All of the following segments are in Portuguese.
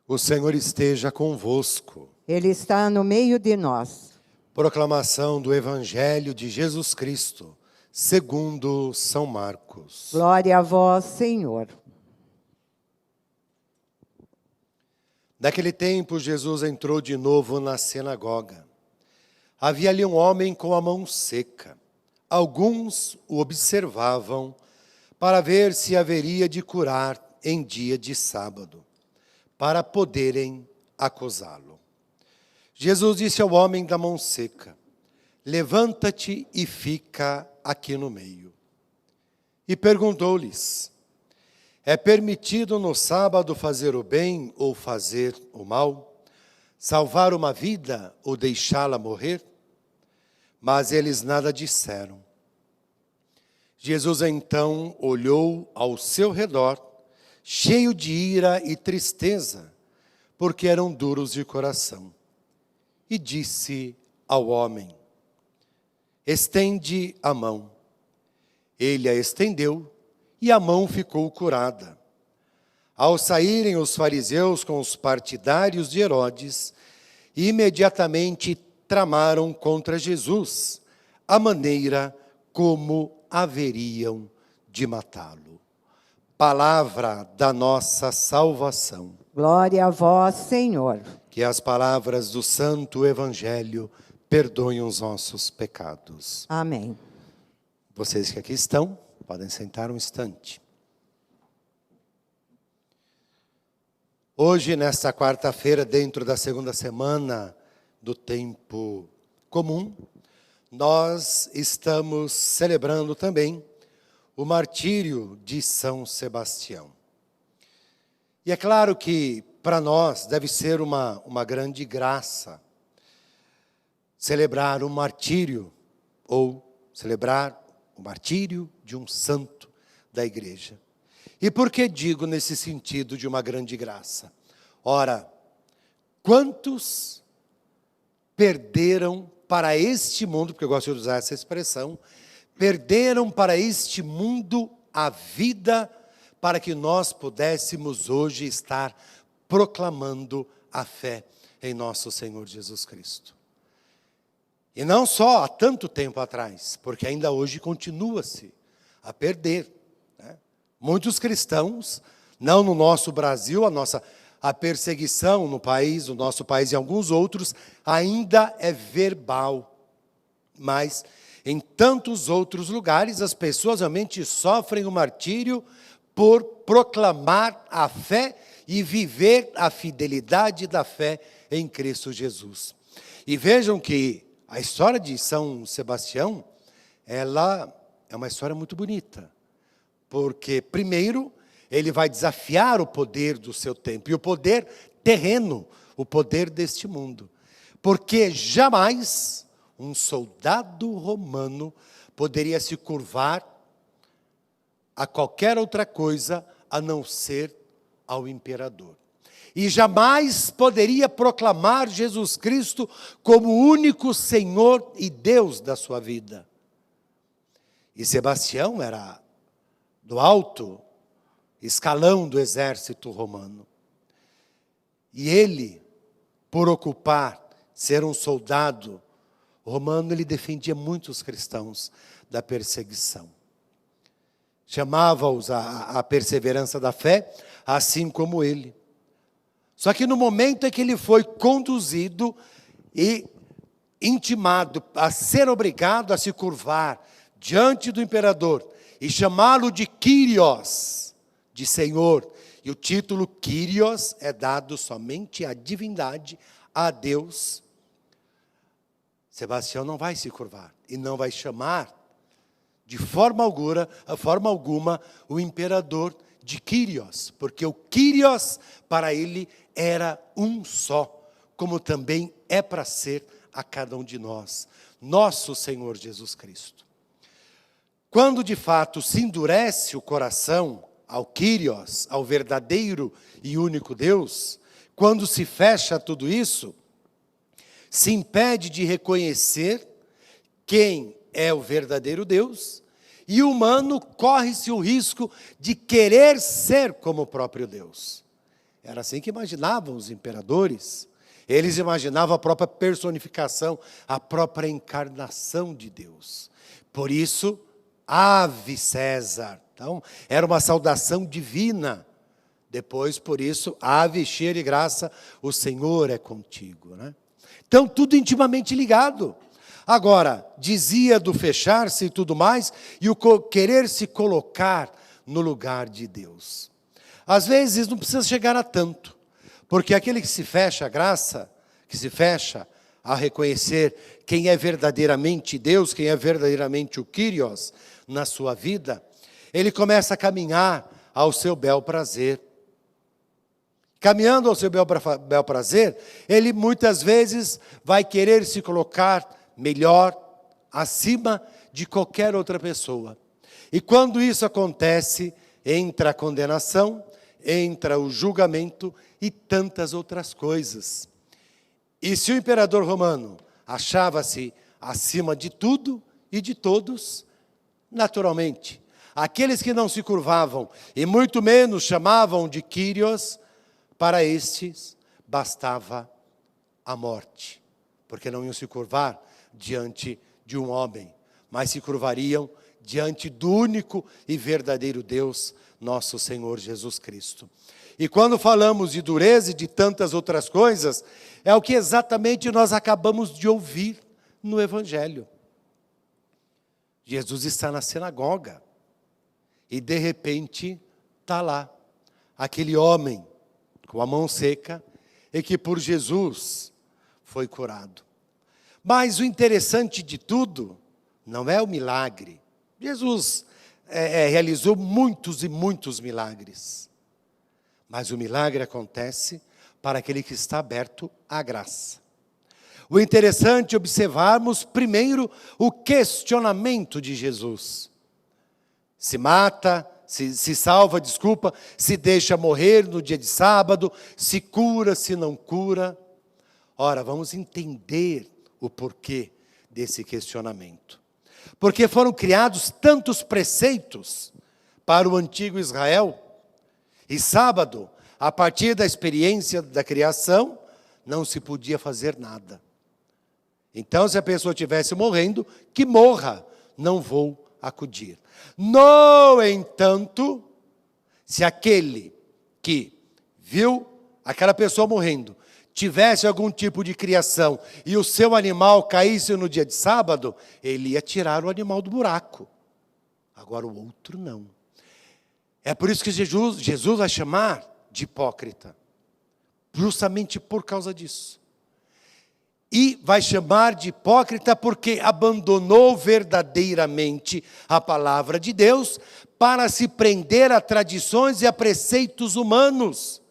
O Senhor esteja convosco. Ele está no meio de nós. Proclamação do Evangelho de Jesus Cristo, segundo São Marcos. Glória a vós, Senhor. Naquele tempo, Jesus entrou de novo na sinagoga. Havia ali um homem com a mão seca. Alguns o observavam para ver se haveria de curar em dia de sábado, para poderem acusá-lo. Jesus disse ao homem da mão seca: levanta-te e fica aqui no meio. E perguntou-lhes: é permitido no sábado fazer o bem ou fazer o mal? Salvar uma vida ou deixá-la morrer? Mas eles nada disseram. Jesus então olhou ao seu redor, cheio de ira e tristeza, porque eram duros de coração, e disse ao homem: estende a mão. Ele a estendeu, e a mão ficou curada. Ao saírem os fariseus com os partidários de Herodes, imediatamente tramaram contra Jesus a maneira como haveriam de matá-lo. Palavra da nossa salvação. Glória a vós, Senhor. Que as palavras do Santo Evangelho perdoem os nossos pecados. Amém. Vocês que aqui estão, podem sentar um instante. Hoje, nesta quarta-feira, dentro da segunda semana do tempo comum, nós estamos celebrando também o martírio de São Sebastião. E é claro que para nós deve ser uma grande graça celebrar o martírio ou celebrar o martírio de um santo da igreja. E por que digo nesse sentido de uma grande graça? Ora, quantos perderam para este mundo, porque eu gosto de usar essa expressão, perderam para este mundo a vida para que nós pudéssemos hoje estar proclamando a fé em nosso Senhor Jesus Cristo. E não só há tanto tempo atrás, porque ainda hoje continua-se a perder, né? Muitos cristãos, não no nosso Brasil, a perseguição no nosso país e alguns outros, ainda é verbal. Mas em tantos outros lugares, as pessoas realmente sofrem o martírio por proclamar a fé e viver a fidelidade da fé em Cristo Jesus. E vejam que a história de São Sebastião, ela é uma história muito bonita. Porque, primeiro, ele vai desafiar o poder do seu tempo, e o poder terreno, o poder deste mundo. Porque jamais um soldado romano poderia se curvar a qualquer outra coisa a não ser ao imperador. E jamais poderia proclamar Jesus Cristo como o único Senhor e Deus da sua vida. E Sebastião era do alto escalão do exército romano. E ele, por ocupar, ser um soldado romano, ele defendia muitos cristãos da perseguição. Chamava-os à perseverança da fé, assim como ele. Só que no momento em que ele foi conduzido e intimado a ser obrigado a se curvar diante do imperador e chamá-lo de Kyrios, de Senhor, e o título Kyrios é dado somente à divindade, a Deus, Sebastião não vai se curvar e não vai chamar de forma alguma o imperador de Kyrios, porque o Kyrios para ele era um só, como também é para ser a cada um de nós, nosso Senhor Jesus Cristo. Quando de fato se endurece o coração ao Kyrios, ao verdadeiro e único Deus, quando se fecha tudo isso, se impede de reconhecer quem é o verdadeiro Deus, e o humano corre-se o risco de querer ser como o próprio Deus. Era assim que imaginavam os imperadores. Eles imaginavam a própria personificação, a própria encarnação de Deus. Por isso, Ave César. Então, era uma saudação divina. Depois, por isso, ave cheia de graça, o Senhor é contigo, né? Então, tudo intimamente ligado. Agora, dizia do fechar-se e tudo mais, e o querer se colocar no lugar de Deus. Às vezes, não precisa chegar a tanto, porque aquele que se fecha à graça, que se fecha a reconhecer quem é verdadeiramente Deus, quem é verdadeiramente o Kyrios na sua vida, ele começa a caminhar ao seu bel prazer. Caminhando ao seu bel prazer, ele muitas vezes vai querer se colocar melhor, acima de qualquer outra pessoa. E quando isso acontece, entra a condenação, entra o julgamento e tantas outras coisas. E se o imperador romano achava-se acima de tudo e de todos, naturalmente, aqueles que não se curvavam e muito menos chamavam de Kyrios, para estes bastava a morte, porque não iam se curvar diante de um homem, mas se curvariam diante do único e verdadeiro Deus, nosso Senhor Jesus Cristo. E quando falamos de dureza e de tantas outras coisas, é o que exatamente nós acabamos de ouvir no Evangelho. Jesus está na sinagoga e de repente está lá aquele homem com a mão seca e que por Jesus foi curado. Mas o interessante de tudo não é o milagre. Jesus realizou muitos e muitos milagres. Mas o milagre acontece para aquele que está aberto à graça. O interessante é observarmos primeiro o questionamento de Jesus. Se mata, se salva, se deixa morrer no dia de sábado, se cura, se não cura. Ora, vamos entender o porquê desse questionamento. Porque foram criados tantos preceitos para o antigo Israel, e sábado, a partir da experiência da criação, não se podia fazer nada. Então, se a pessoa estivesse morrendo, que morra, não vou acudir. No entanto, se aquele que viu aquela pessoa morrendo, tivesse algum tipo de criação, e o seu animal caísse no dia de sábado, ele ia tirar o animal do buraco. Agora o outro não. É por isso que Jesus vai chamar de hipócrita, justamente por causa disso. E vai chamar de hipócrita porque abandonou verdadeiramente a palavra de Deus para se prender a tradições e a preceitos humanos.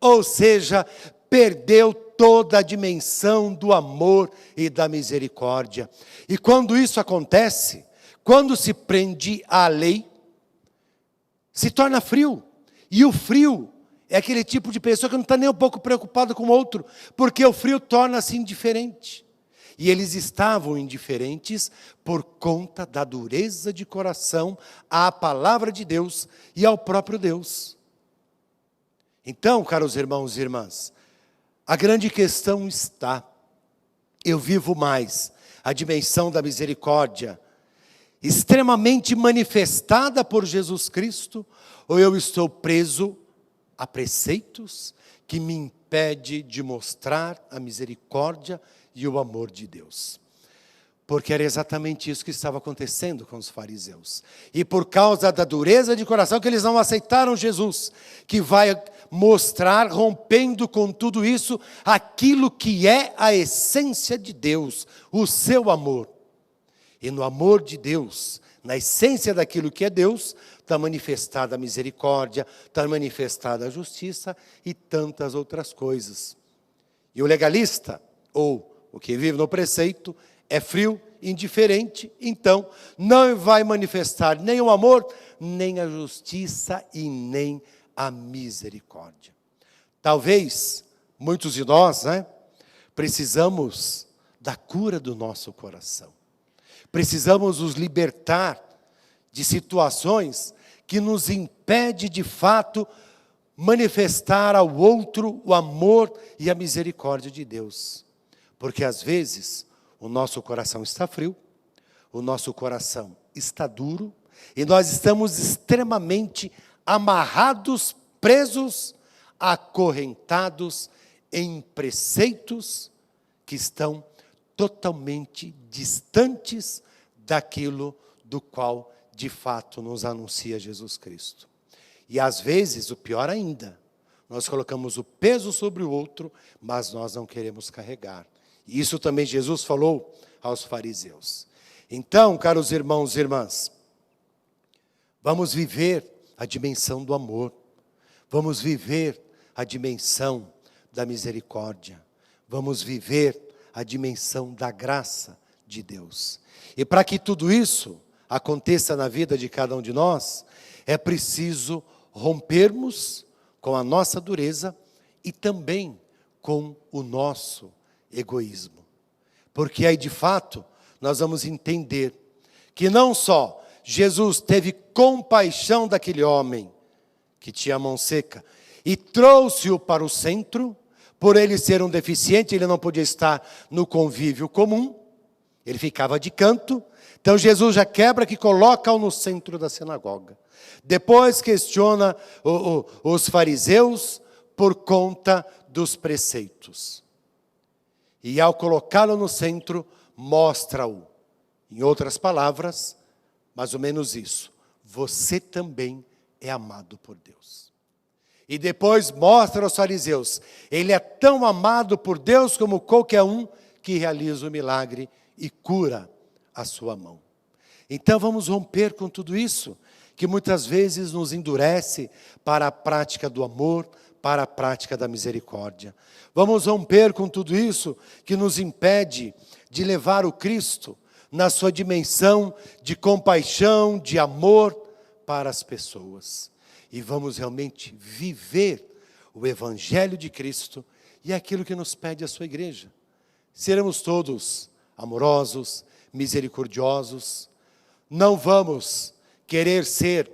Ou seja, perdeu toda a dimensão do amor e da misericórdia. E quando isso acontece, quando se prende à lei, se torna frio. E o frio é aquele tipo de pessoa que não está nem um pouco preocupado com o outro, porque o frio torna-se indiferente. E eles estavam indiferentes por conta da dureza de coração à palavra de Deus e ao próprio Deus. Então, caros irmãos e irmãs, a grande questão está: eu vivo mais a dimensão da misericórdia extremamente manifestada por Jesus Cristo, ou eu estou preso a preceitos que me impedem de mostrar a misericórdia e o amor de Deus? Porque era exatamente isso que estava acontecendo com os fariseus. E por causa da dureza de coração que eles não aceitaram Jesus, que vai mostrar, rompendo com tudo isso, aquilo que é a essência de Deus, o seu amor. E no amor de Deus, na essência daquilo que é Deus, está manifestada a misericórdia, está manifestada a justiça e tantas outras coisas. E o legalista, ou o que vive no preceito, é frio, indiferente, então não vai manifestar nem o amor, nem a justiça e nem a misericórdia. Talvez muitos de nós, precisamos da cura do nosso coração. Precisamos nos libertar de situações que nos impedem de fato manifestar ao outro o amor e a misericórdia de Deus. Porque às vezes o nosso coração está frio, o nosso coração está duro, e nós estamos extremamente amarrados, presos, acorrentados em preceitos que estão totalmente distantes daquilo do qual de fato nos anuncia Jesus Cristo. E às vezes, o pior ainda, nós colocamos o peso sobre o outro, mas nós não queremos carregar. E isso também Jesus falou aos fariseus. Então, caros irmãos e irmãs, vamos viver a dimensão do amor, vamos viver a dimensão da misericórdia, vamos viver a dimensão da graça de Deus. E para que tudo isso aconteça na vida de cada um de nós, é preciso rompermos com a nossa dureza e também com o nosso egoísmo. Porque aí, de fato, nós vamos entender que não só Jesus teve compaixão daquele homem que tinha a mão seca e trouxe-o para o centro, por ele ser um deficiente, ele não podia estar no convívio comum, ele ficava de canto. Então Jesus já quebra que coloca-o no centro da sinagoga. Depois questiona os fariseus por conta dos preceitos. E ao colocá-lo no centro, mostra-o. Em outras palavras, mais ou menos isso. Você também é amado por Deus. E depois mostra aos fariseus. Ele é tão amado por Deus como qualquer um que realiza o milagre e cura a sua mão. Então vamos romper com tudo isso, que muitas vezes nos endurece para a prática do amor, para a prática da misericórdia. Vamos romper com tudo isso que nos impede de levar o Cristo na sua dimensão de compaixão, de amor para as pessoas. E vamos realmente viver o Evangelho de Cristo e aquilo que nos pede a sua igreja. Seremos todos amorosos, misericordiosos, não vamos querer ser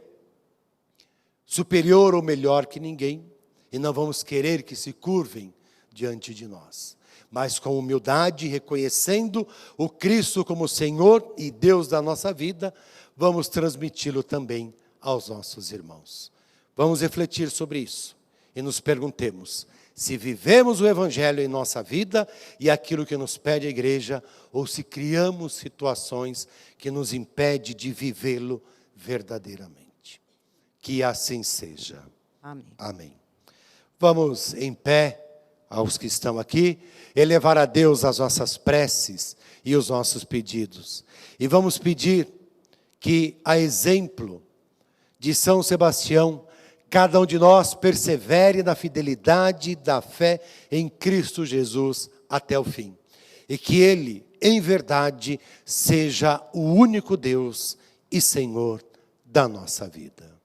superior ou melhor que ninguém, e não vamos querer que se curvem diante de nós. Mas com humildade, reconhecendo o Cristo como Senhor e Deus da nossa vida, vamos transmiti-lo também aos nossos irmãos. Vamos refletir sobre isso e nos perguntemos se vivemos o Evangelho em nossa vida e aquilo que nos pede a igreja, ou se criamos situações que nos impedem de vivê-lo verdadeiramente. Que assim seja. Amém. Amém. Vamos em pé, aos que estão aqui, elevar a Deus as nossas preces e os nossos pedidos. E vamos pedir que, a exemplo de São Sebastião, cada um de nós persevere na fidelidade da fé em Cristo Jesus até o fim. E que Ele, em verdade, seja o único Deus e Senhor da nossa vida.